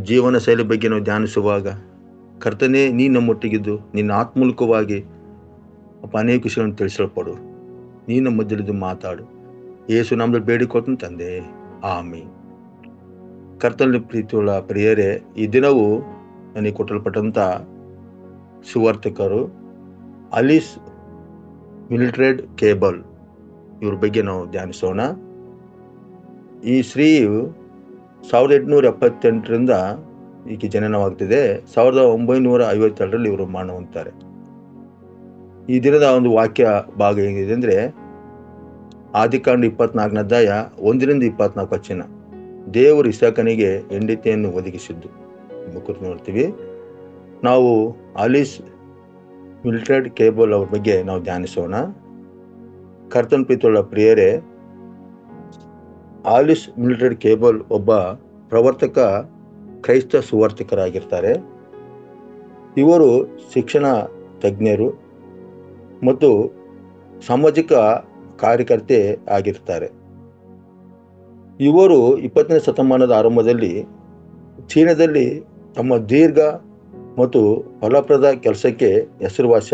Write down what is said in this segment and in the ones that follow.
ಜೀವನ ಶೈಲಿ ಬಗ್ಗೆ ನಾವು ಧ್ಯಾನಿಸುವಾಗ ಕರ್ತನೇ ನೀ ನಮ್ಮೊಟ್ಟಿಗಿದ್ದು ನಿನ್ನ ಆತ್ಮೂಲಕವಾಗಿ ಅನೇಕ ವಿಷಯಗಳನ್ನು ತಿಳಿಸಲ್ಪಡು. ನೀ ನಮ್ಮ ಮಧ್ಯದಲ್ಲಿ ಮಾತಾಡು. ಯೇಸು ನಮ್ಮಲ್ಲಿ ಬೇಡಿಕೊಳ್ತೀನಿ ತಂದೆ, ಆಮೀನ್. ಕರ್ತನಲ್ಲಿ ಪ್ರೀತಿಯುಳ್ಳ ಪ್ರಿಯರೇ, ಈ ದಿನವೂ ನನಗೆ ಕೊಟ್ಟಲ್ಪಟ್ಟಂಥ ಸುವಾರ್ತಿಕರು ಅಲಿಸ್ ಮಿಲ್ಡ್ರೆಡ್ ಕೇಬಲ್ ಇವ್ರ ಬಗ್ಗೆ ನಾವು ಧ್ಯಾನಿಸೋಣ. ಈ ಸ್ತ್ರೀಯು 1878ರಿಂದ ಈಕೆ ಜನನವಾಗ್ತಿದೆ. 1952ರಲ್ಲಿ ಇವರು ಮರಣ ಹೊಂದ್ತಾರೆ. ಈ ದಿನದ ಒಂದು ವಾಕ್ಯ ಭಾಗ ಹೇಗಿದೆ ಅಂದರೆ, ಆದಿಕಾಂಡ 24ನೇ ಅಧ್ಯಾಯ 1-24 ದೇವರು ಇಸಾಕನಿಗೆ ಹೆಂಡತಿಯನ್ನು ಒದಗಿಸಿದ್ದು ಕುರಿತು ನೋಡ್ತೀವಿ. ನಾವು ಅಲಿಸ್ ಮಿಲ್ಡ್ರೆಡ್ ಕೇಬಲ್ ಅವ್ರ ಬಗ್ಗೆ ನಾವು ಧ್ಯಾನಿಸೋಣ. ಕರ್ತನ ಪ್ರೀತಿಯುಳ್ಳ ಪ್ರಿಯರೇ, ಆಲಿಸ್ ಮಿಲ್ಡ್ರೆಡ್ ಕೇಬಲ್ ಒಬ್ಬ ಪ್ರವರ್ತಕ ಕ್ರೈಸ್ತ ಸುವಾರ್ತಿಕರಾಗಿರ್ತಾರೆ. ಇವರು ಶಿಕ್ಷಣ ತಜ್ಞರು ಮತ್ತು ಸಾಮಾಜಿಕ ಕಾರ್ಯಕರ್ತೆ ಆಗಿರ್ತಾರೆ. ಇವರು 20ನೇ ಶತಮಾನದ ಆರಂಭದಲ್ಲಿ ಚೀನಾದಲ್ಲಿ ತಮ್ಮ ದೀರ್ಘ ಮತ್ತು ಫಲಪ್ರದ ಕೆಲಸಕ್ಕೆ ಹೆಸರುವಾಸಿ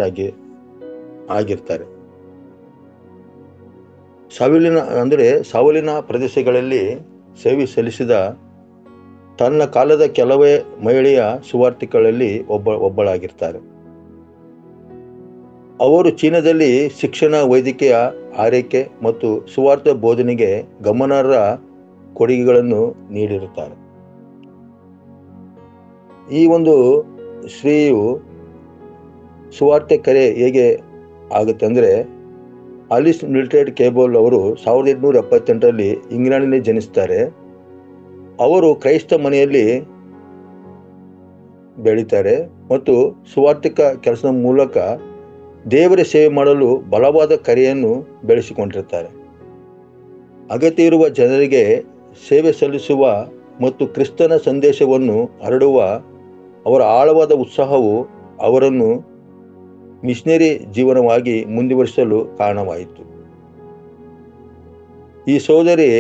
ಆಗಿರ್ತಾರೆ. ಸವಲಿನ ಪ್ರದೇಶಗಳಲ್ಲಿ ಸೇವೆ ಸಲ್ಲಿಸಿದ ತನ್ನ ಕಾಲದ ಕೆಲವೇ ಮಹಿಳೆಯ ಸುವಾರ್ತಿಗಳಲ್ಲಿ ಒಬ್ಬಳಾಗಿರ್ತಾರೆ. ಅವರು ಚೀನಾದಲ್ಲಿ ಶಿಕ್ಷಣ, ವೈದ್ಯಕೀಯ ಆರೈಕೆ ಮತ್ತು ಸುವಾರ್ಥ ಬೋಧನೆಗೆ ಗಮನಾರ್ಹ ಕೊಡುಗೆಗಳನ್ನು ನೀಡಿರುತ್ತಾರೆ. ಈ ಒಂದು ಸ್ತ್ರೀಯು ಸುವಾರ್ತೆ ಕರೆ ಹೇಗೆ ಆಗುತ್ತೆ ಅಂದರೆ, ಅಲಿಸ್ ಮಿಲ್ಡ್ರೆಡ್ ಕೇಬಲ್ ಅವರು 1878ರಲ್ಲಿ ಇಂಗ್ಲೆಂಡ್ನಲ್ಲಿ ಜನಿಸ್ತಾರೆ. ಅವರು ಕ್ರೈಸ್ತ ಮನೆಯಲ್ಲಿ ಬೆಳೀತಾರೆ ಮತ್ತು ಸುವಾರ್ತಿಕ ಕೆಲಸದ ಮೂಲಕ ದೇವರ ಸೇವೆ ಮಾಡಲು ಬಲವಾದ ಕರೆಯನ್ನು ಬೆಳೆಸಿಕೊಂಡಿರ್ತಾರೆ. ಅಗತ್ಯ ಇರುವ ಜನರಿಗೆ ಸೇವೆ ಸಲ್ಲಿಸುವ ಮತ್ತು ಕ್ರಿಸ್ತನ ಸಂದೇಶವನ್ನು ಹರಡುವ ಅವರ ಆಳವಾದ ಉತ್ಸಾಹವು ಅವರನ್ನು ಮಿಷನರಿ ಜೀವನವಾಗಿ ಮುಂದುವರಿಸಲು ಕಾರಣವಾಯಿತು. ಈ ಸಹೋದರಿ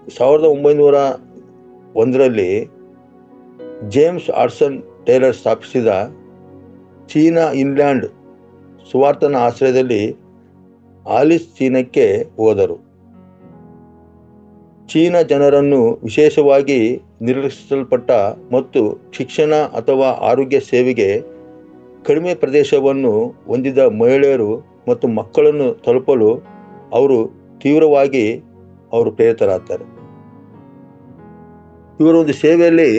1901ರಲ್ಲಿ ಜೇಮ್ಸ್ ಆಡ್ಸನ್ ಟೇಲರ್ ಸ್ಥಾಪಿಸಿದ ಚೀನಾ ಇನ್ಲ್ಯಾಂಡ್ ಸುವಾರ್ತನ ಆಶ್ರಯದಲ್ಲಿ ಆಲಿಸ್ ಚೀನಾಕ್ಕೆ ಹೋದರು. ಚೀನಾ ಜನರನ್ನು ವಿಶೇಷವಾಗಿ ನಿರ್ಲಕ್ಷಿಸಲ್ಪಟ್ಟ ಮತ್ತು ಶಿಕ್ಷಣ ಅಥವಾ ಆರೋಗ್ಯ ಸೇವೆಗೆ ಕಡಿಮೆ ಪ್ರದೇಶವನ್ನು ಹೊಂದಿದ ಮಹಿಳೆಯರು ಮತ್ತು ಮಕ್ಕಳನ್ನು ತಲುಪಲು ಅವರು ತೀವ್ರವಾಗಿ ಪ್ರೇರಿತರಾಗ್ತಾರೆ. ಇವರ ಒಂದು ಸೇವೆಯಲ್ಲಿ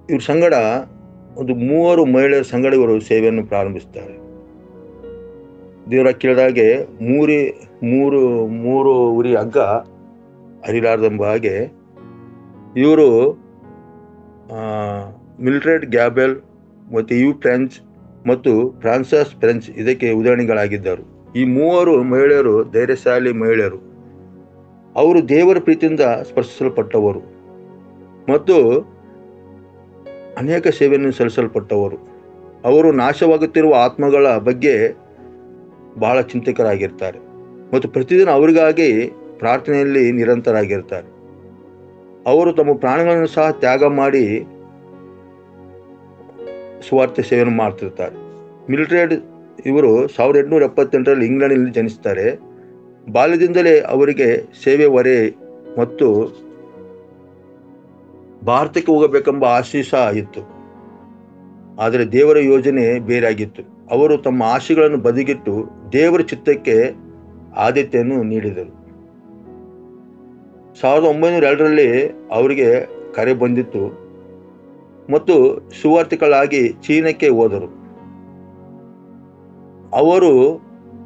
ಇವ್ರ ಸಂಗಡ ಒಂದು 3 ಮಹಿಳೆಯರ ಸಂಗಡ ಇವರು ಸೇವೆಯನ್ನು ಪ್ರಾರಂಭಿಸ್ತಾರೆ. ದೇವರ ಕೇಳಿದಾಗೆ ಮೂರು ಉರಿ ಹಗ್ಗ ಹರಿಲಾರ್ದೆಂಬ ಹಾಗೆ ಇವರು ಮಿಲ್ಡ್ರೆಡ್ ಗ್ಯಾಬೆಲ್ ಮತ್ತು ಯು ಫ್ರೆಂಚ್ ಮತ್ತು ಫ್ರಾನ್ಸಸ್ ಫ್ರೆಂಚ್ ಇದಕ್ಕೆ ಉದಾಹರಣೆಗಳಾಗಿದ್ದರು. ಈ 3 ಮಹಿಳೆಯರು ಧೈರ್ಯಶಾಲಿ ಮಹಿಳೆಯರು. ಅವರು ದೇವರ ಪ್ರೀತಿಯಿಂದ ಸ್ಪರ್ಶಿಸಲ್ಪಟ್ಟವರು ಮತ್ತು ಅನೇಕ ಸೇವೆಯನ್ನು ಸಲ್ಲಿಸಲ್ಪಟ್ಟವರು. ಅವರು ನಾಶವಾಗುತ್ತಿರುವ ಆತ್ಮಗಳ ಬಗ್ಗೆ ಬಹಳ ಚಿಂತಕರಾಗಿರ್ತಾರೆ ಮತ್ತು ಪ್ರತಿದಿನ ಅವರಿಗಾಗಿ ಪ್ರಾರ್ಥನೆಯಲ್ಲಿ ನಿರಂತರಾಗಿರ್ತಾರೆ. ಅವರು ತಮ್ಮ ಪ್ರಾಣಗಳನ್ನು ಸಹ ತ್ಯಾಗ ಮಾಡಿ ಸುವಾರ್ತೆ ಸೇವೆಯನ್ನು ಮಾಡ್ತಿರ್ತಾರೆ. ಮಿಲ್ಡ್ರೆಡ್ ಇವರು 1878ರಲ್ಲಿ ಇಂಗ್ಲೆಂಡ್ನಲ್ಲಿ ಜನಿಸ್ತಾರೆ. ಬಾಲ್ಯದಿಂದಲೇ ಅವರಿಗೆ ಸೇವೆ ಹೊರೆ ಮತ್ತು ಭಾರತಕ್ಕೆ ಹೋಗಬೇಕೆಂಬ ಆಸೆ ಸಹ ಇತ್ತು. ಆದರೆ ದೇವರ ಯೋಜನೆ ಬೇರೆಯಾಗಿತ್ತು. ಅವರು ತಮ್ಮ ಆಸೆಗಳನ್ನು ಬದಿಗಿಟ್ಟು ದೇವರ ಚಿತ್ತಕ್ಕೆ ಆದ್ಯತೆಯನ್ನು ನೀಡಿದರು. 1902ರಲ್ಲಿ ಅವರಿಗೆ ಕರೆ ಬಂದಿತ್ತು ಮತ್ತು ಸುವಾರ್ತಿಗಳಾಗಿ ಚೀನಾಕ್ಕೆ ಹೋದರು. ಅವರು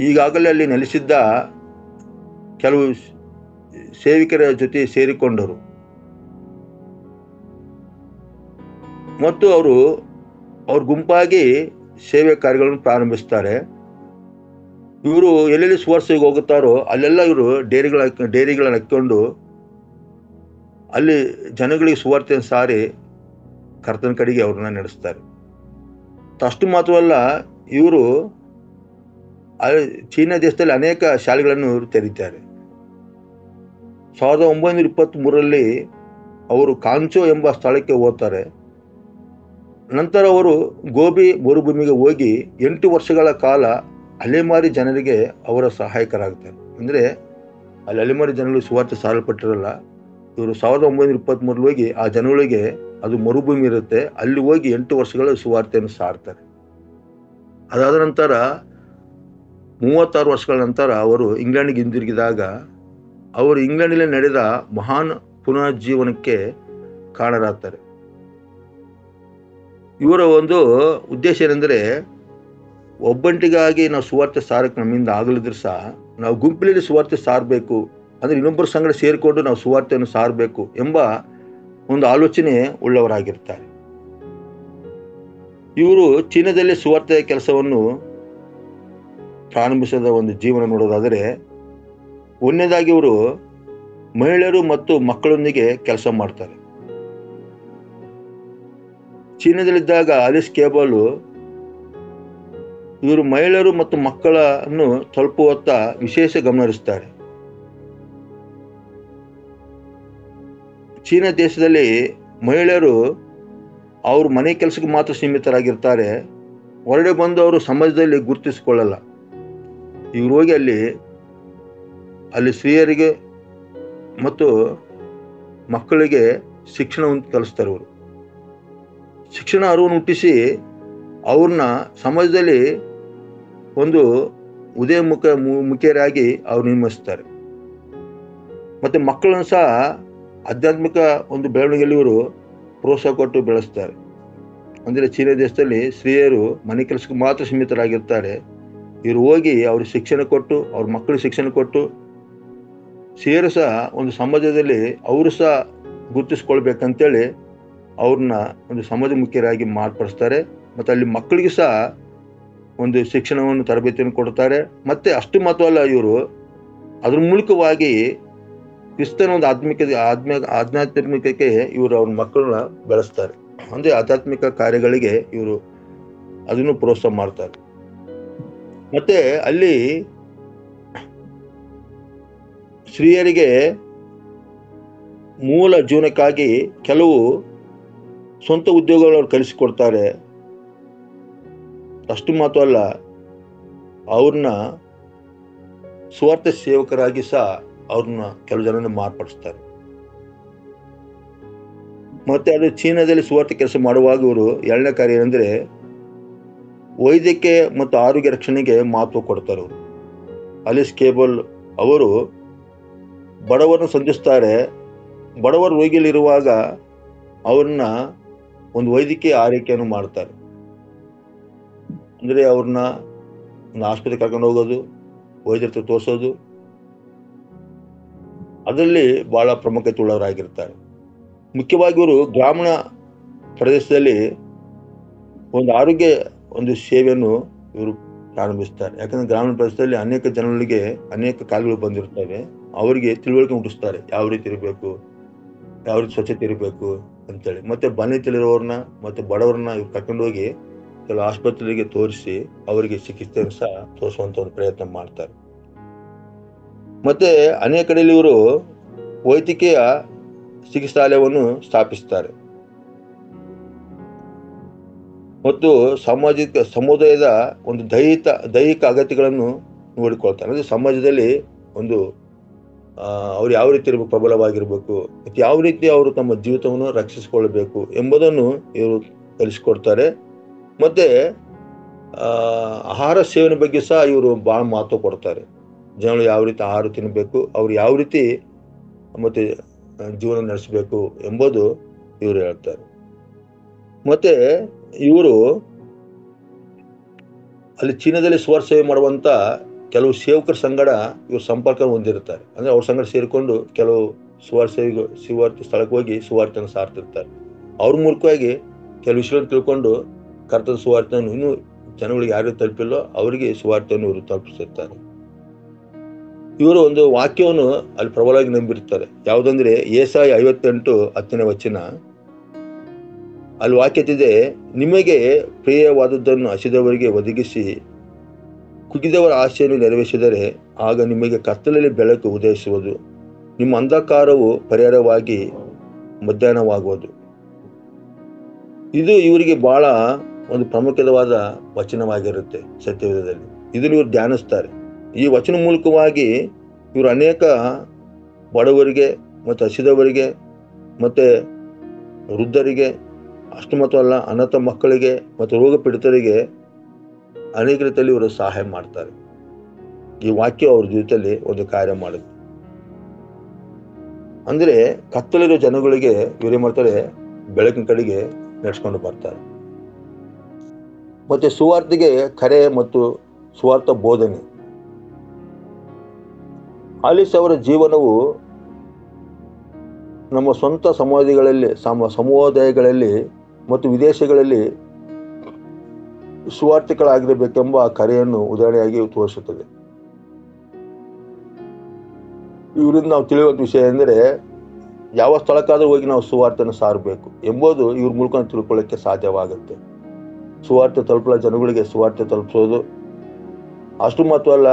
ಈಗಾಗಲೇ ಅಲ್ಲಿ ನೆಲೆಸಿದ್ದ ಕೆಲವು ಸೇವಿಕರ ಜೊತೆ ಸೇರಿಕೊಂಡರು ಮತ್ತು ಅವ್ರ ಗುಂಪಾಗಿ ಸೇವೆ ಕಾರ್ಯಗಳನ್ನು ಪ್ರಾರಂಭಿಸ್ತಾರೆ. ಇವರು ಎಲ್ಲೆಲ್ಲಿ ಸುವಾರ್ತೆಗೆ ಹೋಗುತ್ತಾರೋ ಅಲ್ಲೆಲ್ಲ ಇವರು ಡೇರಿಗಳನ್ನು ಹಾಕ್ಕೊಂಡು ಅಲ್ಲಿ ಜನಗಳಿಗೆ ಸುವಾರ್ತೆಯನ್ನು ಸಾರಿ ಕರ್ತನ ಕಡೆಗೆ ಅವ್ರನ್ನ ನಡೆಸ್ತಾರೆ. ಅಷ್ಟು ಮಾತ್ರವಲ್ಲ, ಇವರು ಚೀನಾ ದೇಶದಲ್ಲಿ ಅನೇಕ ಶಾಲೆಗಳನ್ನು ಇವರು ತೆರೀತಾರೆ. 1923ರಲ್ಲಿ ಅವರು ಕಾಂಚೋ ಎಂಬ ಸ್ಥಳಕ್ಕೆ ಹೋಗ್ತಾರೆ. ನಂತರ ಅವರು ಗೋಬಿ ಮರುಭೂಮಿಗೆ ಹೋಗಿ 8 ವರ್ಷಗಳ ಕಾಲ ಅಲೆಮಾರಿ ಜನರಿಗೆ ಅವರ ಸಹಾಯಕರಾಗ್ತಾರೆ. ಅಂದರೆ ಅಲ್ಲಿ ಅಲೆಮಾರಿ ಜನಗಳು ಸುವಾರ್ತೆ ಸಾರಲ್ಪಟ್ಟಿರಲ್ಲ. ಇವರು 1923 ಹೋಗಿ ಆ ಜನಗಳಿಗೆ, ಅದು ಮರುಭೂಮಿ ಇರುತ್ತೆ, ಅಲ್ಲಿ ಹೋಗಿ 8 ವರ್ಷಗಳ ಸುವಾರ್ತೆಯನ್ನು ಸಾರ್ತಾರೆ. ಅದಾದ ನಂತರ 36 ವರ್ಷಗಳ ನಂತರ ಅವರು ಇಂಗ್ಲೆಂಡ್ಗೆ ಹಿಂದಿರುಗಿದಾಗ ಅವರು ಇಂಗ್ಲೆಂಡ್ನಲ್ಲಿ ನಡೆದ ಮಹಾನ್ ಪುನರುಜ್ಜೀವನಕ್ಕೆ ಕಾರಣರಾಗ್ತಾರೆ. ಇವರ ಒಂದು ಉದ್ದೇಶ ಏನೆಂದರೆ, ಒಬ್ಬಂಟಿಗಾಗಿ ನಾವು ಸುವಾರ್ತೆ ಸಾರಕ್ಕೆ ನಮ್ಮಿಂದ ಆಗಲಿದ್ರು ಸಹ ನಾವು ಗುಂಪಿನಲ್ಲಿ ಸುವಾರ್ತೆ ಸಾರಬೇಕು, ಅಂದರೆ ಇನ್ನೊಬ್ಬರ ಸಂಗಡ ಸೇರಿಕೊಂಡು ನಾವು ಸುವಾರ್ತೆಯನ್ನು ಸಾರಬೇಕು ಎಂಬ ಒಂದು ಆಲೋಚನೆ ಉಳ್ಳವರಾಗಿರ್ತಾರೆ. ಇವರು ಚೀನಾದಲ್ಲಿ ಸುವಾರ್ತೆಯ ಕೆಲಸವನ್ನು ಪ್ರಾರಂಭಿಸಿದ ಒಂದು ಜೀವನ ನೋಡೋದಾದರೆ, ಒಂದನೇದಾಗಿ ಇವರು ಮಹಿಳೆಯರು ಮತ್ತು ಮಕ್ಕಳೊಂದಿಗೆ ಕೆಲಸ ಮಾಡ್ತಾರೆ. ಚೀನಾದಲ್ಲಿದ್ದಾಗ ಅಲಿಸ್ ಕೇಬಲ್ ಇವರು ಮಹಿಳೆಯರು ಮತ್ತು ಮಕ್ಕಳನ್ನು ತಲುಪುವತ್ತ ವಿಶೇಷ ಗಮನ ಹರಿಸ್ತಾರೆ. ಚೀನಾ ದೇಶದಲ್ಲಿ ಮಹಿಳೆಯರು ಅವ್ರ ಮನೆ ಕೆಲಸಕ್ಕೆ ಮಾತ್ರ ಸೀಮಿತರಾಗಿರ್ತಾರೆ. ಹೊರಡೆ ಬಂದು ಅವರು ಸಮಾಜದಲ್ಲಿ ಗುರುತಿಸಿಕೊಳ್ಳಲ್ಲ. ಇವ್ರು ಹೋಗಿ ಅಲ್ಲಿ ಸ್ತ್ರೀಯರಿಗೆ ಮತ್ತು ಮಕ್ಕಳಿಗೆ ಶಿಕ್ಷಣವನ್ನು ಕಲಿಸ್ತಾರೆ. ಅವರು ಶಿಕ್ಷಣ ಅರಿವನ್ನು ಹುಟ್ಟಿಸಿ ಅವ್ರನ್ನ ಸಮಾಜದಲ್ಲಿ ಒಂದು ಮುಖಿಯರಾಗಿ ಅವ್ರು ನಿರ್ಮಿಸ್ತಾರೆ. ಮತ್ತು ಮಕ್ಕಳನ್ನು ಸಹ ಆಧ್ಯಾತ್ಮಿಕ ಒಂದು ಬೆಳವಣಿಗೆಯಲ್ಲಿ ಇವರು ಪ್ರೋತ್ಸಾಹ ಕೊಟ್ಟು ಬೆಳೆಸ್ತಾರೆ. ಅಂದರೆ ಚೀನಾ ದೇಶದಲ್ಲಿ ಸ್ತ್ರೀಯರು ಮನೆ ಕೆಲಸಕ್ಕೆ ಮಾತ್ರ ಸೀಮಿತರಾಗಿರ್ತಾರೆ. ಇವರು ಹೋಗಿ ಅವ್ರಿಗೆ ಶಿಕ್ಷಣ ಕೊಟ್ಟು, ಅವ್ರ ಮಕ್ಕಳಿಗೆ ಶಿಕ್ಷಣ ಕೊಟ್ಟು, ಸ್ತ್ರೀಯರು ಸಹ ಒಂದು ಸಮಾಜದಲ್ಲಿ ಅವರು ಸಹ ಗುರುತಿಸ್ಕೊಳ್ಬೇಕಂತೇಳಿ ಅವ್ರನ್ನ ಒಂದು ಸಮಾಜಮುಖಿಯರಾಗಿ ಮಾರ್ಪಡಿಸ್ತಾರೆ. ಮತ್ತು ಅಲ್ಲಿ ಮಕ್ಕಳಿಗೆ ಸಹ ಒಂದು ಶಿಕ್ಷಣವನ್ನು, ತರಬೇತಿಯನ್ನು ಕೊಡ್ತಾರೆ. ಮತ್ತು ಅಷ್ಟು ಮಾತ್ರ ಅಲ್ಲ, ಇವರು ಅದ್ರ ಮೂಲಕವಾಗಿ ಕ್ರಿಸ್ತನ ಒಂದು ಆಧ್ಯಾತ್ಮಿಕಕ್ಕೆ ಇವರು ಅವ್ರ ಮಕ್ಕಳನ್ನ ಬೆಳೆಸ್ತಾರೆ. ಅಂದರೆ ಆಧ್ಯಾತ್ಮಿಕ ಕಾರ್ಯಗಳಿಗೆ ಇವರು ಅದನ್ನು ಪ್ರೋತ್ಸಾಹ ಮಾಡ್ತಾರೆ. ಮತ್ತೆ ಅಲ್ಲಿ ಸ್ತ್ರೀಯರಿಗೆ ಮೂಲ ಜೀವನಕ್ಕಾಗಿ ಕೆಲವು ಸ್ವಂತ ಉದ್ಯೋಗಗಳು ಅವ್ರು ಕಲಿಸಿಕೊಡ್ತಾರೆ. ಅಷ್ಟು ಮಾತ್ರ ಅಲ್ಲ, ಅವ್ರನ್ನ ಸ್ವಾರ್ಥ ಸೇವಕರಾಗಿ ಸಹ ಅವ್ರನ್ನ ಕೆಲವು ಜನರನ್ನ ಮಾರ್ಪಡಿಸ್ತಾರೆ. ಮತ್ತೆ ಅದು ಚೀನಾದಲ್ಲಿ ಸುವಾರ್ತೆ ಕೆಲಸ ಮಾಡುವಾಗ ಇವರು ಎರಡನೇ ಕಾರ್ಯ ಏನಂದ್ರೆ, ವೈದ್ಯಕೀಯ ಮತ್ತು ಆರೋಗ್ಯ ರಕ್ಷಣೆಗೆ ಮಹತ್ವ ಕೊಡ್ತಾರೆ. ಅವರು ಅಲಿಸ್ ಕೇಬಲ್ ಅವರು ಬಡವರನ್ನು ಸಂಧಿಸ್ತಾರೆ. ಬಡವರ ರೋಗಿಯಲ್ಲಿರುವಾಗ ಅವ್ರನ್ನ ಒಂದು ವೈದ್ಯಕೀಯ ಆರೈಕೆಯನ್ನು ಮಾಡ್ತಾರೆ. ಅಂದರೆ ಅವ್ರನ್ನ ಒಂದು ಆಸ್ಪತ್ರೆಗೆ ಕರ್ಕೊಂಡು ಹೋಗೋದು, ವೈದ್ಯರ ಹತ್ರ ತೋರಿಸೋದು, ಅದರಲ್ಲಿ ಬಹಳ ಪ್ರಾಮುಖ್ಯತೆ ಉಳ್ಳವರಾಗಿರ್ತಾರೆ. ಮುಖ್ಯವಾಗಿ ಇವರು ಗ್ರಾಮೀಣ ಪ್ರದೇಶದಲ್ಲಿ ಒಂದು ಆರೋಗ್ಯ ಒಂದು ಸೇವೆಯನ್ನು ಇವರು ಪ್ರಾರಂಭಿಸ್ತಾರೆ. ಯಾಕಂದ್ರೆ ಗ್ರಾಮೀಣ ಪ್ರದೇಶದಲ್ಲಿ ಅನೇಕ ಜನಗಳಿಗೆ ಅನೇಕ ಕಾಯಿಲೆಗಳು ಬಂದಿರ್ತವೆ. ಅವರಿಗೆ ತಿಳುವಳಿಕೆ ಮುಟ್ಟಿಸ್ತಾರೆ, ಯಾವ ರೀತಿ ಇರಬೇಕು, ಯಾವ ರೀತಿ ಸ್ವಚ್ಛತೆ ಇರಬೇಕು ಅಂತೇಳಿ. ಮತ್ತೆ ಬಾಣಂತಿಯಲ್ಲಿರೋರ್ನ ಮತ್ತು ಬಡವರನ್ನ ಇವ್ರು ಕರ್ಕೊಂಡು ಹೋಗಿ ಕೆಲವು ಆಸ್ಪತ್ರೆಗೆ ತೋರಿಸಿ ಅವರಿಗೆ ಚಿಕಿತ್ಸೆಯನ್ನು ಸಹ ತೋರಿಸುವಂತ ಒಂದು ಪ್ರಯತ್ನ ಮಾಡ್ತಾರೆ. ಮತ್ತೆ ಅನೇಕ ಕಡೆಯಲ್ಲಿ ಇವರು ವೈದ್ಯಕೀಯ ಚಿಕಿತ್ಸಾಲಯವನ್ನು ಸ್ಥಾಪಿಸ್ತಾರೆ ಮತ್ತು ಸಮುದಾಯದ ಒಂದು ದೈಹಿಕ ಅಗತ್ಯಗಳನ್ನು ನೋಡಿಕೊಳ್ತಾರೆ. ಅಂದರೆ ಸಮಾಜದಲ್ಲಿ ಒಂದು ಅವ್ರು ಯಾವ ರೀತಿ ಇರಬೇಕು, ಪ್ರಬಲವಾಗಿರ್ಬೇಕು, ಮತ್ತು ಯಾವ ರೀತಿ ಅವರು ತಮ್ಮ ಜೀವಿತವನ್ನು ರಕ್ಷಿಸಿಕೊಳ್ಳಬೇಕು ಎಂಬುದನ್ನು ಇವರು ಕಲಿಸಿಕೊಡ್ತಾರೆ. ಮತ್ತೆ ಆಹಾರ ಸೇವನೆ ಬಗ್ಗೆ ಸಹ ಇವರು ಬಹಳ ಮಹತ್ವ ಕೊಡ್ತಾರೆ. ಜನಗಳು ಯಾವ ರೀತಿ ಆಹಾರ ತಿನ್ನಬೇಕು, ಅವ್ರು ಯಾವ ರೀತಿ ಮತ್ತೆ ಜೀವನ ನಡೆಸಬೇಕು ಎಂಬುದು ಇವರು ಹೇಳ್ತಾರೆ. ಮತ್ತೆ ಇವರು ಅಲ್ಲಿ ಚೀನಾದಲ್ಲಿ ಸುವಾರ್ತೆ ಸೇವೆ ಮಾಡುವಂತ ಕೆಲವು ಸೇವಕರ ಸಂಗಡ ಇವರು ಸಂಪರ್ಕ ಹೊಂದಿರ್ತಾರೆ. ಅಂದ್ರೆ ಅವ್ರ ಸಂಗಡ ಸೇರಿಕೊಂಡು ಕೆಲವು ಸುವಾರ್ತೆ ಸ್ಥಳಕ್ಕೆ ಹೋಗಿ ಸುವಾರ್ತೆಯನ್ನು ಸಾರ್ತಿರ್ತಾರೆ. ಅವ್ರ ಮೂಲಕವಾಗಿ ಕೆಲವು ವಿಷಯಗಳನ್ನು ತಿಳ್ಕೊಂಡು ಕರ್ತನ ಸುವಾರ್ತೆಯನ್ನು ಇನ್ನೂ ಜನಗಳಿಗೆ ಯಾರು ತಲುಪಿಲ್ಲೋ ಅವರಿಗೆ ಸುವಾರ್ತೆಯನ್ನು ಇವರು ತಲುಪಿಸಿರ್ತಾರೆ. ಇವರು ಒಂದು ವಾಕ್ಯವನ್ನು ಅಲ್ಲಿ ಪ್ರಬಲವಾಗಿ ನಂಬಿರ್ತಾರೆ. ಯಾವುದಂದ್ರೆ ಯೆಶಾಯ 58:10 ವಚನ. ಅಲ್ಲಿ ವಾಕ್ಯತಿದೆ, ನಿಮಗೆ ಪ್ರಿಯವಾದದ್ದನ್ನು ಹಸಿದವರಿಗೆ ಒದಗಿಸಿ ಕುಗ್ಗಿದವರ ಆಸೆಯನ್ನು ನೆರವೇರಿಸಿದರೆ ಆಗ ನಿಮಗೆ ಕತ್ತಲಲ್ಲಿ ಬೆಳಕು ಉದಯಿಸುವುದು, ನಿಮ್ಮ ಅಂಧಕಾರವು ಪರಿಹಾರವಾಗಿ ಮಧ್ಯಾಹ್ನವಾಗುವುದು. ಇದು ಇವರಿಗೆ ಬಹಳ ಒಂದು ಪ್ರಮುಖವಾದ ವಚನವಾಗಿರುತ್ತೆ ಸತ್ಯವೇದದಲ್ಲಿ. ಇದನ್ನು ಇವರು ಧ್ಯಾನಿಸ್ತಾರೆ. ಈ ವಚನ ಮೂಲಕವಾಗಿ ಇವರು ಅನೇಕ ಬಡವರಿಗೆ ಮತ್ತು ಹಸಿದವರಿಗೆ ಮತ್ತು ವೃದ್ಧರಿಗೆ, ಅಷ್ಟು ಮಾತ್ರ ಅಲ್ಲ, ಅನಾಥ ಮಕ್ಕಳಿಗೆ ಮತ್ತು ರೋಗ ಪೀಡಿತರಿಗೆ ಅನೇಕ ರೀತಿಯಲ್ಲಿ ಇವರು ಸಹಾಯ ಮಾಡ್ತಾರೆ. ಈ ವಾಕ್ಯ ಅವ್ರ ಜೀವಿತದಲ್ಲಿ ಒಂದು ಕಾರ್ಯ ಮಾಡುತ್ತೆ. ಅಂದ್ರೆ ಕತ್ತಲಿರೋ ಜನಗಳಿಗೆ ಇವರೇನ್ ಮಾಡ್ತಾರೆ, ಬೆಳಕಿನ ಕಡೆಗೆ ನಡೆಸ್ಕೊಂಡು ಬರ್ತಾರೆ. ಮತ್ತೆ ಸುವಾರ್ತೆಗೆ ಕರೆ ಮತ್ತು ಸುವಾರ್ಥ ಬೋಧನೆ. ಆಲಿಸ್ ಅವರ ಜೀವನವು ನಮ್ಮ ಸ್ವಂತ ಸಮುದಾಯಗಳಲ್ಲಿ ಮತ್ತು ವಿದೇಶಗಳಲ್ಲಿ ಸುವಾರ್ತಿಗಳಾಗಿರಬೇಕೆಂಬ ಕರೆಯನ್ನು ಉದಾಹರಣೆಯಾಗಿ ತೋರಿಸುತ್ತದೆ. ಇವರಿಂದ ನಾವು ತಿಳಿಯುವ ವಿಷಯ ಎಂದರೆ, ಯಾವ ಸ್ಥಳಕ್ಕಾದ್ರೂ ಹೋಗಿ ನಾವು ಸುವಾರ್ತೆಯನ್ನು ಸಾರಬೇಕು ಎಂಬುದು ಇವ್ರ ಮೂಲಕ ತಿಳ್ಕೊಳ್ಳೋಕ್ಕೆ ಸಾಧ್ಯವಾಗುತ್ತೆ. ಸುವಾರ್ತೆ ತಲುಪಲ ಜನಗಳಿಗೆ ಸುವಾರ್ತೆ ತಲುಪಿಸೋದು ಅಷ್ಟು ಮಾತ್ರ ಅಲ್ಲ,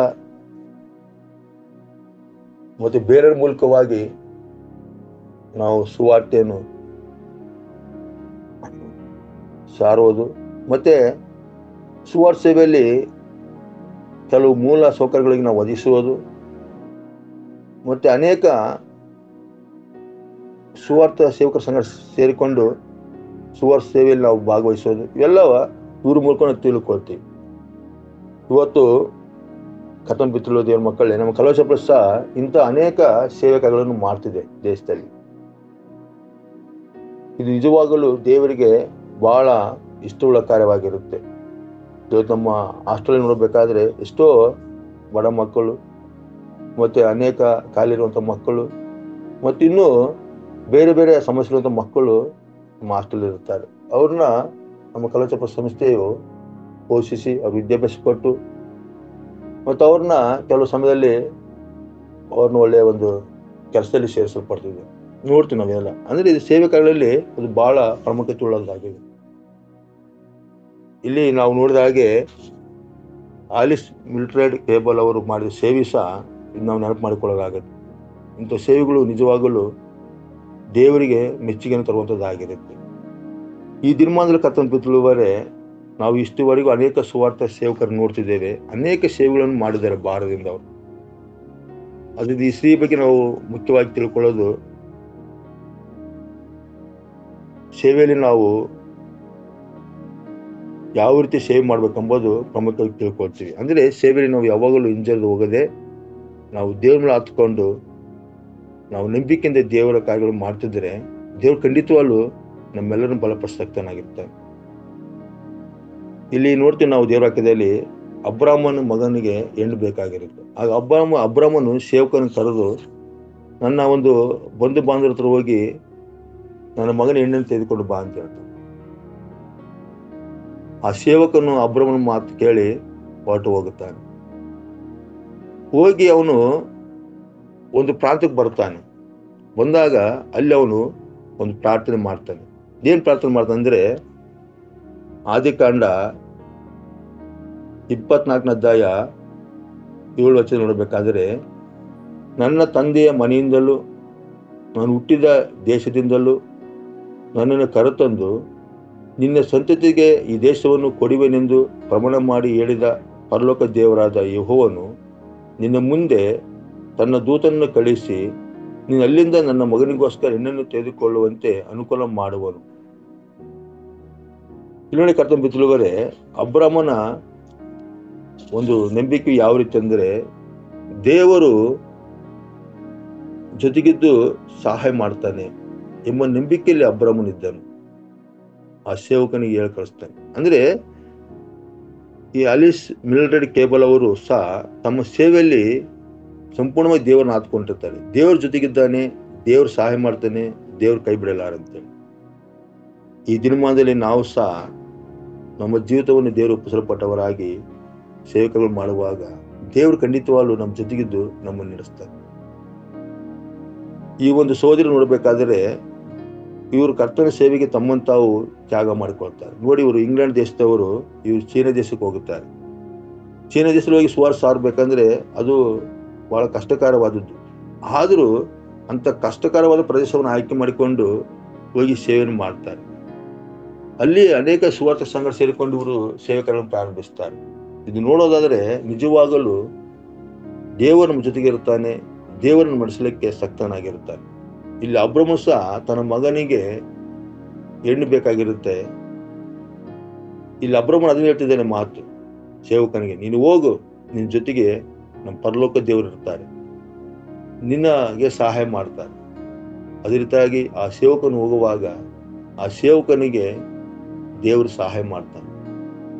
ಮತ್ತೆ ಬೇರೆಯವ್ರ ಮೂಲಕವಾಗಿ ನಾವು ಸುವಾರ್ತೆಯನ್ನು ಸಾರುವುದು. ಮತ್ತೆ ಸುವಾರ್ತೆ ಸೇವೆಯಲ್ಲಿ ಕೆಲವು ಮೂಲ ಸೌಕರ್ಯಗಳಿಗೆ ನಾವು ಒದಗಿಸುವುದು, ಮತ್ತೆ ಅನೇಕ ಸುವಾರ್ಥ ಸೇವಕರ ಸಂಘ ಸೇರಿಕೊಂಡು ಸುವಾರ್ಥ ಸೇವೆಯಲ್ಲಿ ನಾವು ಭಾಗವಹಿಸೋದು, ಇವೆಲ್ಲವ ಇವ್ರ ಮೂಲಕ ನಾವು ತಿಳ್ಕೊಳ್ತೀವಿ. ಇವತ್ತು ಕರ್ತನ ಬಿತ್ತಲು ದೇವರ ಮಕ್ಕಳೇ, ನಮ್ಮ ಕಲವಶ ಸಹ ಇಂಥ ಅನೇಕ ಸೇವೆ ಕಾರ್ಯಗಳನ್ನು ಮಾಡ್ತಿದೆ ದೇಶದಲ್ಲಿ. ಇದು ನಿಜವಾಗಲೂ ದೇವರಿಗೆ ಬಹಳ ಇಷ್ಟವುಳ್ಳ ಕಾರ್ಯವಾಗಿರುತ್ತೆ. ಇವತ್ತು ನಮ್ಮ ಹಾಸ್ಟೆಲ್ ನೋಡಬೇಕಾದ್ರೆ ಎಷ್ಟೋ ಬಡ ಮಕ್ಕಳು ಮತ್ತೆ ಅನೇಕ ಕಾಲಿರುವಂಥ ಮಕ್ಕಳು ಮತ್ತು ಇನ್ನೂ ಬೇರೆ ಬೇರೆ ಸಮಸ್ಯೆ ಇರುವಂಥ ಮಕ್ಕಳು ನಮ್ಮ ಹಾಸ್ಟೆಲ್ ಇರ್ತಾರೆ. ಅವ್ರನ್ನ ನಮ್ಮ ಕಲಚಪ ಸಂಸ್ಥೆಯು ಪೋಷಿಸಿ ಅವ್ರ ವಿದ್ಯಾಭ್ಯಾಸ ಕೊಟ್ಟು ಮತ್ತು ಅವ್ರನ್ನ ಕೆಲವು ಸಮಯದಲ್ಲಿ ಅವ್ರನ್ನ ಒಳ್ಳೆಯ ಒಂದು ಕೆಲಸದಲ್ಲಿ ಸೇರಿಸಲ್ಪಡ್ತಿದೆ. ನೋಡ್ತೀವಿ ನಾವೆಲ್ಲ. ಅಂದ್ರೆ ಇದು ಸೇವೆ ಕಾರ್ಯಗಳಲ್ಲಿ ಅದು ಬಹಳ ಪ್ರಾಮುಖ್ಯತೆ ಉಳ್ಳದಾಗಿದೆ. ಇಲ್ಲಿ ನಾವು ನೋಡಿದ ಹಾಗೆ ಆಲಿಸ್ ಮಿಲ್ಟ್ರೆಡ್ ಕೇಬಲ್ ಅವರು ಮಾಡಿದ ಸೇವೆ ಸಹ ಇದು ನಾವು ನೆನಪು ಮಾಡಿಕೊಳ್ಳಲಾಗುತ್ತೆ. ಇಂಥ ಸೇವೆಗಳು ನಿಜವಾಗಲೂ ದೇವರಿಗೆ ಮೆಚ್ಚುಗೆಯನ್ನು ತರುವಂಥದ್ದಾಗಿರುತ್ತೆ. ಈ ದಿನಮಾನದಲ್ಲಿ ಕರ್ತನ ಬಿತ್ತುವರೆ ನಾವು ಇಷ್ಟುವರೆಗೂ ಅನೇಕ ಸುವಾರ್ಥ ಸೇವಕರು ನೋಡ್ತಿದ್ದೇವೆ. ಅನೇಕ ಸೇವೆಗಳನ್ನು ಮಾಡಿದ್ದಾರೆ ಭಾರತದಿಂದ ಅವರು. ಅದ್ರ ಈ ಶ್ರೀ ಬಗ್ಗೆ ನಾವು ಮುಖ್ಯವಾಗಿ ತಿಳ್ಕೊಳ್ಳೋದು, ಸೇವೆಯಲ್ಲಿ ನಾವು ಯಾವ ರೀತಿ ಸೇವೆ ಮಾಡ್ಬೇಕೆಂಬುದು ಪ್ರಮುಖವಾಗಿ ತಿಳ್ಕೊಳ್ತೀವಿ. ಅಂದ್ರೆ ಸೇವೆಯಲ್ಲಿ ನಾವು ಯಾವಾಗಲೂ ಹಿಂಜರಿದು ಹೋಗದೆ ನಾವು ದೇವ್ರ ಮೇಲೆ ಹತ್ಕೊಂಡು ನಾವು ನಂಬಿಕೆಯಿಂದ ದೇವರ ಕಾರ್ಯಗಳು ಮಾಡ್ತಿದ್ರೆ ದೇವ್ರು ಖಂಡಿತವಾಗ್ಲೂ ನಮ್ಮೆಲ್ಲರನ್ನು ಬಲಪಡಿಸಕ್ತನಾಗಿರ್ತಾನೆ. ಇಲ್ಲಿ ನೋಡ್ತೀವಿ ನಾವು ದೇವರ ವಾಕ್ಯದಲ್ಲಿ ಅಬ್ರಾಮನ ಮಗನಿಗೆ ಹೆಣ್ಣು ಬೇಕಾಗಿರುತ್ತೆ. ಆಗ ಅಬ್ರಾಮನು ಸೇವಕನ ಕರೆದು, ನನ್ನ ಒಂದು ಬಂಧು ಬಾಂಧವರ ಹತ್ರ ಹೋಗಿ ನನ್ನ ಮಗನ ಹೆಣ್ಣನ್ನು ತೆಗೆದುಕೊಂಡು ಬಾ ಅಂತ ಹೇಳ್ತಾನೆ. ಆ ಸೇವಕನು ಅಬ್ರಾಮನ ಮಾತು ಕೇಳಿ ಹೊರಟು ಹೋಗುತ್ತಾನೆ. ಹೋಗಿ ಅವನು ಒಂದು ಪ್ರಾಂತ್ಯಕ್ಕೆ ಬರ್ತಾನೆ. ಬಂದಾಗ ಅಲ್ಲಿ ಅವನು ಒಂದು ಪ್ರಾರ್ಥನೆ ಮಾಡ್ತಾನೆ. ಏನ್ ಪ್ರಾರ್ಥನೆ ಮಾಡ್ತಾನೆ ಅಂದ್ರೆ, ಆದಿಕಾಂಡ 24ನೇ ಅಧ್ಯಾಯ 7 ವಚನ ನೋಡಬೇಕಾದ್ರೆ, ನನ್ನ ತಂದೆಯ ಮನೆಯಿಂದಲೂ ನಾನು ಹುಟ್ಟಿದ ದೇಶದಿಂದಲೂ ನನ್ನನ್ನು ಕರೆತಂದು ನಿನ್ನ ಸಂತತಿಗೆ ಈ ದೇಶವನ್ನು ಕೊಡುವೆನೆಂದು ಪ್ರಮಾಣ ಮಾಡಿ ಹೇಳಿದ ಪರಲೋಕ ದೇವರಾದ ಯೆಹೋವನು ನಿನ್ನ ಮುಂದೆ ತನ್ನ ದೂತನನ್ನು ಕಳಿಸಿ ನೀನು ಅಲ್ಲಿಂದ ನನ್ನ ಮಗನಿಗೋಸ್ಕರ ಹೆಣ್ಣನ್ನು ತೆಗೆದುಕೊಳ್ಳುವಂತೆ ಅನುಕೂಲ ಮಾಡುವನು. ಇಲ್ಲಿ ಕರ್ತನ ಬಿತ್ತುವರೆ ಅಬ್ರಾಮನ ಒಂದು ನಂಬಿಕೆ ಯಾವ ರೀತಿ ಅಂದ್ರೆ, ದೇವರು ಜೊತೆಗಿದ್ದು ಸಹಾಯ ಮಾಡ್ತಾನೆ ಎಂಬ ನಂಬಿಕೆಯಲ್ಲಿ ಅಬ್ರಾಮನಿದ್ದನು. ಆ ಸೇವಕನಿಗೆ ಹೇಳಿ ಕಳಿಸ್ತಾನೆ. ಅಂದ್ರೆ ಈ ಆಲಿಸ್ ಮಿಲ್ಟ್ರೆಡ್ ಕೇಬಲ್ ಅವರು ಸಹ ತಮ್ಮ ಸೇವೆಯಲ್ಲಿ ಸಂಪೂರ್ಣವಾಗಿ ದೇವರನ್ನ ಆತ್ಕೊಂಡಿರ್ತಾರೆ. ದೇವ್ರ ಜೊತೆಗಿದ್ದಾನೆ, ದೇವ್ರು ಸಹಾಯ ಮಾಡ್ತಾನೆ, ದೇವ್ರ ಕೈ ಬಿಡಲಾರಂತೆ. ಈ ದಿನಮಾನದಲ್ಲಿ ನಾವು ಸಹ ನಮ್ಮ ಜೀವಿತವನ್ನು ದೇವರು ಒಪ್ಪಿಸಲ್ಪಟ್ಟವರಾಗಿ ಸೇವಕಗಳು ಮಾಡುವಾಗ ದೇವರು ಖಂಡಿತವಾಗ್ಲೂ ನಮ್ಮ ಜೊತೆಗಿದ್ದು ನಮ್ಮನ್ನು ನಡೆಸ್ತಾರೆ. ಈ ಒಂದು ಸೋದರಿ ನೋಡ್ಬೇಕಾದ್ರೆ ಇವರು ಕರ್ತನ ಸೇವೆಗೆ ತಮ್ಮನ್ನು ತಾವು ತ್ಯಾಗ ಮಾಡಿಕೊಳ್ತಾರೆ. ನೋಡಿ, ಇವರು ಇಂಗ್ಲೆಂಡ್ ದೇಶದವರು, ಇವರು ಚೀನಾ ದೇಶಕ್ಕೆ ಹೋಗುತ್ತಾರೆ. ಚೀನಾ ದೇಶದಲ್ಲಿ ಹೋಗಿ ಸುವಾರ್ತೆ ಸಾರಬೇಕಂದ್ರೆ ಅದು ಬಹಳ ಕಷ್ಟಕರವಾದದ್ದು. ಆದರೂ ಅಂತ ಕಷ್ಟಕರವಾದ ಪ್ರದೇಶವನ್ನು ಆಯ್ಕೆ ಮಾಡಿಕೊಂಡು ಹೋಗಿ ಸೇವೆಯನ್ನು ಮಾಡ್ತಾರೆ. ಅಲ್ಲಿ ಅನೇಕ ಸುವಾರ್ಥ ಸಂಘ ಸೇರಿಕೊಂಡು ಇವರು ಸೇವಕರನ್ನು ಪ್ರಾರಂಭಿಸ್ತಾರೆ. ಇದು ನೋಡೋದಾದ್ರೆ ನಿಜವಾಗಲೂ ದೇವರು ನಮ್ಮ ಜೊತೆಗೆ ಇರ್ತಾನೆ, ದೇವರನ್ನು ನಡೆಸಲಿಕ್ಕೆ ಸಕ್ತನಾಗಿರ್ತಾನೆ. ಇಲ್ಲಿ ಅಬ್ರಹಾಮ ಸಹ ತನ್ನ ಮಗನಿಗೆ ಹೆಣ್ಣು ಬೇಕಾಗಿರುತ್ತೆ. ಇಲ್ಲಿ ಅಬ್ರಹಾಮನು ಅದನ್ನ ಹೇಳ್ತಿದ್ದಾನೆ ಮಾತು ಸೇವಕನಿಗೆ, ನೀನು ಹೋಗು, ನಿನ್ನ ಜೊತೆಗೆ ನಮ್ಮ ಪರಲೋಕ ದೇವರು ಇರ್ತಾರೆ, ನಿನ್ನಗೆ ಸಹಾಯ ಮಾಡ್ತಾರೆ. ಅದೇ ರೀತಿಯಾಗಿ ಆ ಸೇವಕನು ಹೋಗುವಾಗ ಆ ಸೇವಕನಿಗೆ ದೇವರು ಸಹಾಯ ಮಾಡ್ತಾನೆ.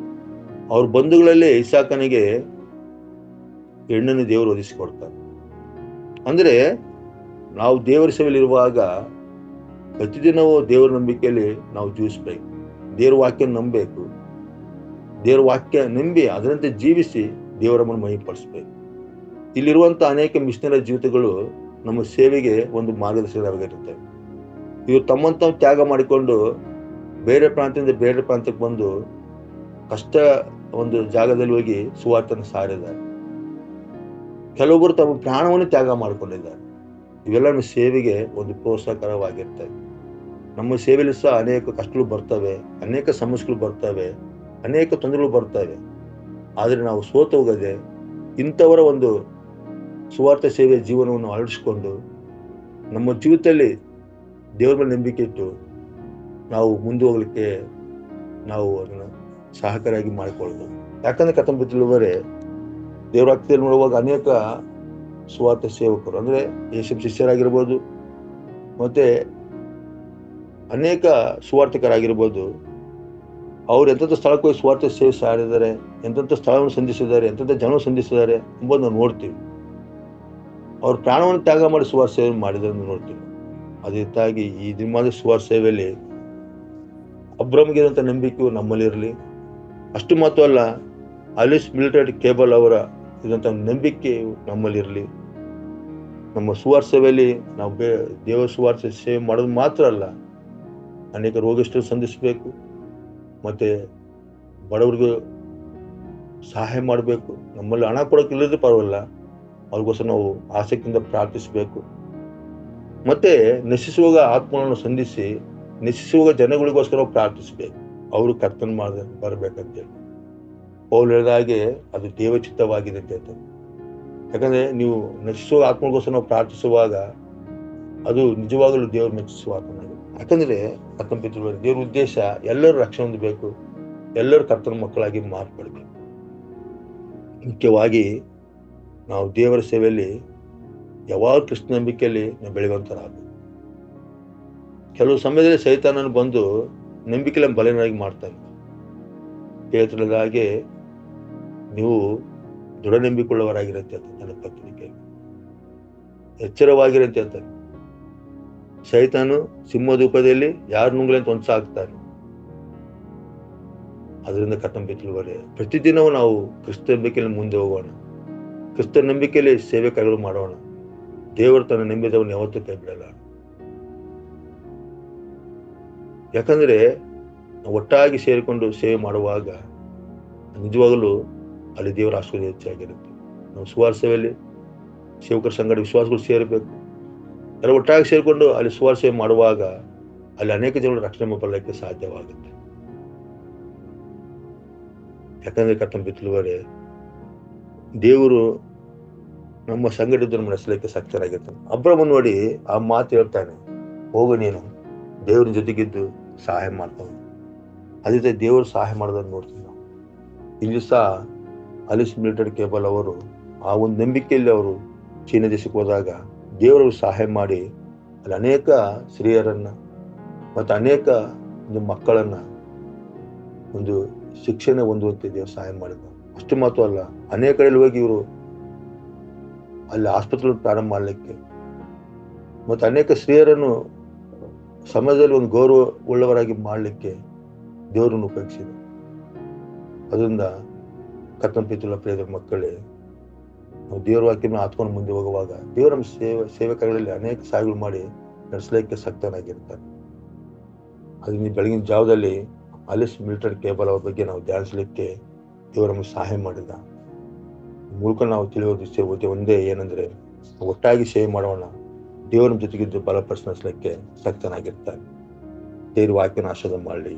ಅವ್ರ ಬಂಧುಗಳಲ್ಲಿ ಇಸಾಕನಿಗೆ ಹೆಣ್ಣನ್ನು ದೇವರು ಒದಗಿಸಿಕೊಡ್ತಾನೆ. ಅಂದ್ರೆ ನಾವು ದೇವರ ಸೇವೆಯಲ್ಲಿ ಇರುವಾಗ ಪ್ರತಿದಿನವೂ ದೇವರ ನಂಬಿಕೆಯಲ್ಲಿ ನಾವು ಜೀವಿಸ್ಬೇಕು, ದೇವರ ವಾಕ್ಯ ನಂಬಬೇಕು, ದೇವರ ವಾಕ್ಯ ನಂಬಿ ಅದರಂತೆ ಜೀವಿಸಿ ದೇವರನ್ನು ಮಹಿಮೆಪಡಿಸ್ಬೇಕು. ಇಲ್ಲಿರುವಂತಹ ಅನೇಕ ಮಿಷನರಿ ಜೀವಿತಗಳು ನಮ್ಮ ಸೇವೆಗೆ ಒಂದು ಮಾರ್ಗದರ್ಶಕರಾಗಿರುತ್ತವೆ. ಇವರು ತಮ್ಮನ್ನು ತಾವು ತ್ಯಾಗ ಮಾಡಿಕೊಂಡು ಬೇರೆ ಪ್ರಾಂತ್ಯದಿಂದ ಬೇರೆ ಪ್ರಾಂತ್ಯಕ್ಕೆ ಬಂದು ಕಷ್ಟ ಒಂದು ಜಾಗದಲ್ಲಿ ಹೋಗಿ ಸುವಾರ್ತೆಯನ್ನು ಸಾರಿದ್ದಾರೆ. ಕೆಲವೊಬ್ಬರು ತಮ್ಮ ಪ್ರಾಣವನ್ನು ತ್ಯಾಗ ಮಾಡಿಕೊಂಡಿದ್ದಾರೆ. ಇವೆಲ್ಲ ನಮ್ಮ ಸೇವೆಗೆ ಒಂದು ಪ್ರೋತ್ಸಾಹಕರವಾಗಿರ್ತವೆ. ನಮ್ಮ ಸೇವೆಯಲ್ಲಿ ಸಹ ಅನೇಕ ಕಷ್ಟಗಳು ಬರ್ತವೆ, ಅನೇಕ ಸಮಸ್ಯೆಗಳು ಬರ್ತವೆ, ಅನೇಕ ತೊಂದರೆಗಳು ಬರ್ತವೆ. ಆದರೆ ನಾವು ಸೋತು ಹೋಗದೆ ಇಂಥವರ ಒಂದು ಸುವಾರ್ಥ ಸೇವೆಯ ಜೀವನವನ್ನು ಅಳವಡಿಸಿಕೊಂಡು ನಮ್ಮ ಜೀವಿತದಲ್ಲಿ ದೇವರ ಮೇಲೆ ನಂಬಿಕೆ ಇಟ್ಟು ನಾವು ಮುಂದೆ ಹೋಗ್ಲಿಕ್ಕೆ ನಾವು ಅದನ್ನು ಸಹಕಾರಿಯಾಗಿ ಮಾಡಿಕೊಳ್ಳಬಹುದು. ಯಾಕಂದ್ರೆ ಕಥಂಬತ್ತಿಲ್ಲವರೇ ದೇವರ ವಾಕ್ಯದಲ್ಲಿ ನೋಡುವಾಗ ಅನೇಕ ಸುವಾರ್ಥ ಸೇವಕರು ಅಂದ್ರೆ ಯೇಸು ಶಿಷ್ಯರಾಗಿರ್ಬೋದು, ಮತ್ತೆ ಅನೇಕ ಸುವಾರ್ಥಕರಾಗಿರ್ಬೋದು, ಅವ್ರು ಎಂತೆಂಥ ಸ್ಥಳಕ್ಕೆ ಹೋಗಿ ಸುವಾರ್ಥ ಸೇವೆ ಸಾರಿದ್ದಾರೆ, ಎಂತೆಂಥ ಸ್ಥಳವನ್ನು ಸಂಧಿಸಿದ್ದಾರೆ, ಎಂತೆಂಥ ಜನವನ್ನು ಸಂಧಿಸಿದ್ದಾರೆ ಎಂಬುದನ್ನು ನಾವು ನೋಡ್ತೀವಿ. ಅವ್ರ ಪ್ರಾಣವನ್ನು ತ್ಯಾಗ ಮಾಡಿ ಸುವಾರ್ಥ ಸೇವೆ ಮಾಡಿದ್ರು ನೋಡ್ತೀವಿ. ಅದೇ ರೀತಿಯಾಗಿ ಈ ದಿನಮಾದ ಸುವಾರ್ಥ ಸೇವೆಯಲ್ಲಿ ಅಬ್ರಹಾಮಿಗೆ ಇರುವಂಥ ನಂಬಿಕೆಯು ನಮ್ಮಲ್ಲಿರಲಿ. ಅಷ್ಟು ಮಾತ್ರ ಅಲ್ಲ, ಅಲಿಸ್ ಮಿಲಿಟರಿ ಕೇಬಲ್ ಅವರ ಇರುವಂಥ ನಂಬಿಕೆಯು ನಮ್ಮಲ್ಲಿರಲಿ. ನಮ್ಮ ಸುವಾರ್ಥ ಸೇವೆಯಲ್ಲಿ ನಾವು ದೇವ ಸುವಾರ್ಥ ಸೇವೆ ಮಾಡೋದು ಮಾತ್ರ ಅಲ್ಲ, ಅನೇಕ ರೋಗಿಷ್ಠರು ಸಂಧಿಸಬೇಕು, ಮತ್ತೆ ಬಡವರಿಗೂ ಸಹಾಯ ಮಾಡಬೇಕು. ನಮ್ಮಲ್ಲಿ ಹಣ ಕೊಡೋಕೆ ಇಲ್ಲದ್ರೆ ಪರವಾಗಿಲ್ಲ, ಅವ್ರಿಗೋಸ್ಕರ ನಾವು ಆಸಕ್ತಿಯಿಂದ ಪ್ರಾರ್ಥಿಸಬೇಕು. ಮತ್ತೆ ನಶಿಸುವಾಗ ಆತ್ಮಗಳನ್ನು ಸಂಧಿಸಿ ನಶಿಸುವಾಗ ಜನಗಳಿಗೋಸ್ಕರ ನಾವು ಪ್ರಾರ್ಥಿಸಬೇಕು, ಅವರು ಕರ್ತನ ಬರಬೇಕಂತೇಳಿ. ಪೌಲ್ ಹೇಳಿದ ಹಾಗೆ ಅದು ದೇವಚಿತ್ತವಾಗಿದೆ ಅಂತ ಹೇಳ್ತಾರೆ. ಯಾಕಂದ್ರೆ ನೀವು ನಶಿಸುವ ಆತ್ಮಗೋಸ್ಕರ ನಾವು ಪ್ರಾರ್ಥಿಸುವಾಗ ಅದು ನಿಜವಾಗಲೂ ದೇವರು ಮೆಚ್ಚಿಸುವ ಆತ್ಮನಾಗಿದೆ. ಯಾಕಂದ್ರೆ ದೇವರ ಉದ್ದೇಶ ಎಲ್ಲರೂ ರಕ್ಷಣೆ ಹೊಂದಬೇಕು, ಎಲ್ಲರೂ ಕರ್ತನ ಮಕ್ಕಳಾಗಿ ಮಾರ್ಪಡಬೇಕು. ಮುಖ್ಯವಾಗಿ ನಾವು ದೇವರ ಸೇವೆಯಲ್ಲಿ ಯಾವಾಗ ಕೃಷ್ಣ ನಂಬಿಕೆಯಲ್ಲಿ ನಾವು ಬೆಳೆಯುವಂತರಾಗಬೇಕು. ಕೆಲವು ಸಮಯದಲ್ಲಿ ಸೈತಾನನು ಬಂದು ನಂಬಿಕೆಯಲ್ಲಿ ಬಲನಾಗಿ ಮಾಡ್ತಾನೆ. ಪೇತ್ರನ ಹಾಗೆ ನೀವು ದೃಢ ನಂಬಿಕೊಳ್ಳುವವರಾಗಿರುತ್ತೆ ಅಂತ ನನ್ನ ಪತ್ರಿಕೆ ಎಚ್ಚರವಾಗಿರುತ್ತೆ ಅಂತ. ಸೈತಾನು ಸಿಂಹದೂಪದಲ್ಲಿ ಯಾರು ನುಂಗ್ಲಿ ಅಂತ ಒಂದ್ಸ ಆಗ್ತಾನೆ. ಅದರಿಂದ ಕಟ್ಟಂಬಿತ್ತುವರೆ ಪ್ರತಿದಿನವೂ ನಾವು ಕ್ರಿಸ್ತ ನಂಬಿಕೆಯಲ್ಲಿ ಮುಂದೆ ಹೋಗೋಣ, ಕ್ರಿಸ್ತ ನಂಬಿಕೆಯಲ್ಲಿ ಸೇವೆ ಕಾರ್ಯಗಳು ಮಾಡೋಣ. ದೇವರು ತನ್ನ ನಂಬಿದವನು ಯಾವತ್ತೂ ಕೈ ಬಿಡಲ್ಲ. ಯಾಕಂದ್ರೆ ನಾವು ಒಟ್ಟಾಗಿ ಸೇರಿಕೊಂಡು ಸೇವೆ ಮಾಡುವಾಗ ನಿಜವಾಗಲೂ ಅಲ್ಲಿ ದೇವರ ಆಶೀರ್ವಾದ ಹೆಚ್ಚಾಗಿರುತ್ತೆ. ನಾವು ಸುವಾರ್ಥ ಸೇವೆಯಲ್ಲಿ ಸೇವಕರ ಸಂಗಡ ವಿಶ್ವಾಸಗಳು ಸೇರಬೇಕು. ಎಲ್ಲ ಒಟ್ಟಾಗಿ ಸೇರಿಕೊಂಡು ಅಲ್ಲಿ ಸುವಾರ್ಥ ಸೇವೆ ಮಾಡುವಾಗ ಅಲ್ಲಿ ಅನೇಕ ಜನರು ರಕ್ಷಣೆ ಬರಲಿಕ್ಕೆ ಸಾಧ್ಯವಾಗುತ್ತೆ. ಯಾಕಂದ್ರೆ ಕರ್ತಂಬಿತ್ತುವರೆ ದೇವರು ನಮ್ಮ ಸಂಘಟನೆ ನಡೆಸಲಿಕ್ಕೆ ಸಕ್ತರಾಗಿರ್ತಾನೆ. ಅಬ್ರಹಾಮನ ನೋಡಿ ಆ ಮಾತು ಹೇಳ್ತಾನೆ, ಹೋಗು ನೀನು ದೇವ್ರ ಜೊತೆಗಿದ್ದು ಸಹಾಯ ಮಾಡ್ತಾನೆ. ಅದೇ ದೇವರು ಸಹಾಯ ಮಾಡೋದನ್ನು ನೋಡ್ತೀವಿ ನಾವು. ಇಲ್ಲಿ ಸಹ ಅಲಿಸ್ ಮಿಲಿಟರಿ ಕೇಬಲ್ ಅವರು ಆ ಒಂದು ನಂಬಿಕೆಯಲ್ಲಿ ಅವರು ಚೀನಾ ದೇಶಕ್ಕೆ ಹೋದಾಗ ದೇವರು ಸಹಾಯ ಮಾಡಿ ಅಲ್ಲಿ ಅನೇಕ ಸ್ತ್ರೀಯರನ್ನ ಮತ್ತು ಅನೇಕ ಒಂದು ಮಕ್ಕಳನ್ನ ಒಂದು ಶಿಕ್ಷಣ ಹೊಂದುವಂತೆ ದೇವರು ಸಹಾಯ ಮಾಡಿದ. ಅಷ್ಟು ಮಾತ್ರ ಅಲ್ಲ, ಅನೇಕ ಕಡೆಯಲ್ಲಿ ಹೋಗಿ ಇವರು ಅಲ್ಲಿ ಆಸ್ಪತ್ರೆ ಪ್ರಾರಂಭ ಮಾಡಲಿಕ್ಕೆ ಮತ್ತು ಅನೇಕ ಸ್ತ್ರೀಯರನ್ನು ಸಮಾಜದಲ್ಲಿ ಒಂದು ಗೌರವ ಉಳ್ಳವರಾಗಿ ಮಾಡಲಿಕ್ಕೆ ದೇವರನ್ನು ಉಪಯೋಗಿಸಿದೆ. ಅದರಿಂದ ಕರ್ತನ ಪ್ರಿಯದ ಮಕ್ಕಳೇ, ನಾವು ದೇವರ ವಾಕ್ಯನ ಆತ್ಕೊಂಡು ಮುಂದೆ ಹೋಗುವಾಗ ದೇವರ ನಮ್ಮ ಸೇವಕರಲ್ಲಿ ಅನೇಕ ಸಹಾಯಗಳು ಮಾಡಿ ನಡೆಸಲಿಕ್ಕೆ ಸಕ್ತನಾಗಿರ್ತಾರೆ. ಅದರಿಂದ ಬೆಳಗಿನ ಜಾವದಲ್ಲಿ ಅಲಿಸ್ ಮಿಲಿಟರಿ ಕೇಬಲ್ ಅವ್ರ ಬಗ್ಗೆ ನಾವು ಧ್ಯಾನಿಸಲಿಕ್ಕೆ ದೇವರ ನಮಗೆ ಸಹಾಯ ಮಾಡಿದ ಮೂಲಕ ನಾವು ತಿಳಿಯೋದು ಒಂದೇ ಏನಂದ್ರೆ ಒಟ್ಟಾಗಿ ಸೇವೆ ಮಾಡೋಣ, ದೇವರ ಜೊತೆಗಿದ್ದು ಬಲಪಡಿಸಲಿಕ್ಕೆ ಸಕ್ತನಾಗಿರ್ತಾರೆ. ದೇವ್ರ ವಾಕ್ಯನ ಆಶೀರ್ವಾದ ಮಾಡಲಿ.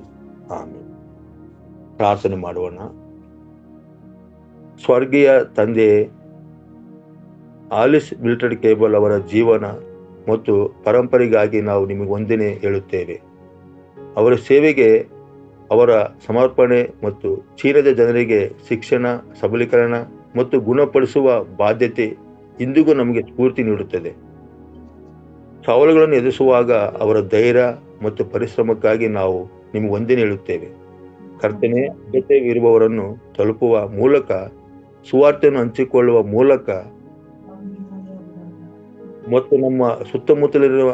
ಆಮೇಲೆ ಪ್ರಾರ್ಥನೆ ಮಾಡೋಣ. ಸ್ವರ್ಗೀಯ ತಂದೆ ಆಲಿಸ್ ಮಿಲ್ಟೆಡ್ ಕೇಬಲ್ ಅವರ ಜೀವನ ಮತ್ತು ಪರಂಪರೆಗಾಗಿ ನಾವು ನಿಮಗೆ ವಂದನೆ ಹೇಳುತ್ತೇವೆ. ಅವರ ಸೇವೆಗೆ, ಅವರ ಸಮರ್ಪಣೆ ಮತ್ತು ಚೀನಾದ ಜನರಿಗೆ ಶಿಕ್ಷಣ, ಸಬಲೀಕರಣ ಮತ್ತು ಗುಣಪಡಿಸುವ ಬಾಧ್ಯತೆ ಇಂದಿಗೂ ನಮಗೆ ಸ್ಫೂರ್ತಿ ನೀಡುತ್ತದೆ. ಸವಾಲುಗಳನ್ನು ಎದುರಿಸುವಾಗ ಅವರ ಧೈರ್ಯ ಮತ್ತು ಪರಿಶ್ರಮಕ್ಕಾಗಿ ನಾವು ನಿಮಗೆ ವಂದನೆ ಹೇಳುತ್ತೇವೆ. ಕರ್ತನೆ, ಅಗತ್ಯವಿರುವವರನ್ನು ತಲುಪುವ ಮೂಲಕ, ಸುವಾರ್ತೆಯನ್ನು ಹಂಚಿಕೊಳ್ಳುವ ಮೂಲಕ ಮತ್ತು ನಮ್ಮ ಸುತ್ತಮುತ್ತಲಿರುವ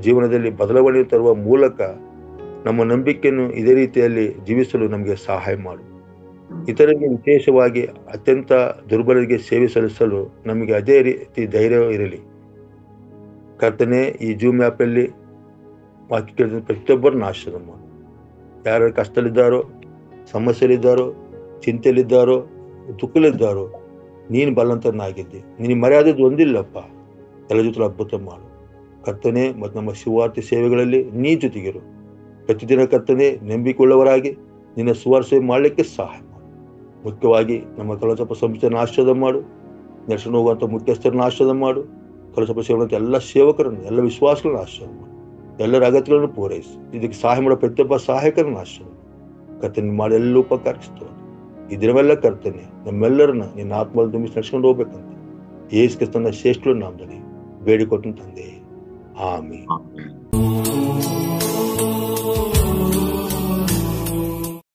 ಜೀವನದಲ್ಲಿ ಬದಲಾವಣೆ ತರುವ ಮೂಲಕ ನಮ್ಮ ನಂಬಿಕೆಯನ್ನು ಇದೇ ರೀತಿಯಲ್ಲಿ ಜೀವಿಸಲು ನಮಗೆ ಸಹಾಯ ಮಾಡು. ಇತರರಿಗೆ, ವಿಶೇಷವಾಗಿ ಅತ್ಯಂತ ದುರ್ಬಲರಿಗೆ ಸೇವೆ ಸಲ್ಲಿಸಲು ನಮಗೆ ಅದೇ ರೀತಿ ಧೈರ್ಯ ಇರಲಿ. ಕರ್ತನೆ, ಈ ಜೂಮ್ ಆ್ಯಪಲ್ಲಿ ವಾಕ್ಯ ಕೇಳಿದ ಪ್ರತಿಯೊಬ್ಬರನ್ನ ಆಶೀರ್ವಾದ ಮಾಡು. ಯಾರು ಕಷ್ಟದಲ್ಲಿದ್ದಾರೋ, ಸಮಸ್ಯೆಯಲ್ಲಿದ್ದಾರೋ, ಚಿಂತೆಯಲ್ಲಿದ್ದಾರೋ, ದುಃಖಲಿದ್ದಾರೋ, ನೀನು ಬಲವಂತನಾಗಿದ್ದೆ. ನೀನು ಮರ್ಯಾದೆದು ಒಂದಿಲ್ಲಪ್ಪ. ಎಲ್ಲ ಜೊತೆ ಅದ್ಭುತ ಮಾಡು ಕರ್ತನೆ. ಮತ್ತು ನಮ್ಮ ಸುವಾರ್ತೆ ಸೇವೆಗಳಲ್ಲಿ ನೀ ಜೊತೆಗಿರು. ಪ್ರತಿದಿನ ಕರ್ತನೆ, ನಂಬಿಕೊಳ್ಳುವವರಾಗಿ ನಿನ್ನ ಸುವಾರ್ತೆ ಮಾಡಲಿಕ್ಕೆ ಸಹಾಯ ಮಾಡು. ಮುಖ್ಯವಾಗಿ ನಮ್ಮ ಕಲಸಪ್ಪ ಸಂಸ್ಥೆಯನ್ನು ಆಶೀರ್ವಾದ ಮಾಡು. ನಡೆಸ್ಕೊಂಡು ಹೋಗುವಂಥ ಮುಖ್ಯಸ್ಥರನ್ನ ಆಶೀರ್ವಾದ ಮಾಡು. ಕಲಸಪ್ಪ ಸೇವೆ ಎಲ್ಲ ಸೇವಕರನ್ನು, ಎಲ್ಲ ವಿಶ್ವಾಸಗಳನ್ನು ಆಶೀರ್ವಾದ ಮಾಡು. ಎಲ್ಲರ ಅಗತ್ಯಗಳನ್ನು ಪೂರೈಸಿ. ಇದಕ್ಕೆ ಸಹಾಯ ಮಾಡೋ ಪ್ರತಿಯೊಬ್ಬ ಸಹಾಯಕರನ್ನು ಆಶೀರ್ವಾದ ಕರ್ತನೆ ಮಾಡಿ ಎಲ್ಲ ಉಪಕರಿಸ್ತೇವೆ. ಈ ದಿನವೆಲ್ಲ ಕರ್ತನೆ ನಮ್ಮೆಲ್ಲರನ್ನ ನಿನ್ನ ಆತ್ಮದಲ್ಲಿ ತುಂಬಿಸಿ ನಡೆಸ್ಕೊಂಡು ಹೋಗ್ಬೇಕಂತ ಯೇಸು ಕ್ರಿಸ್ತನ ಶ್ರೇಷ್ಠ ನಾಮದಲ್ಲಿ ಬೇಡಿಕೊಟ್ಟು ತಂದೆ. ಆಮೆನ್.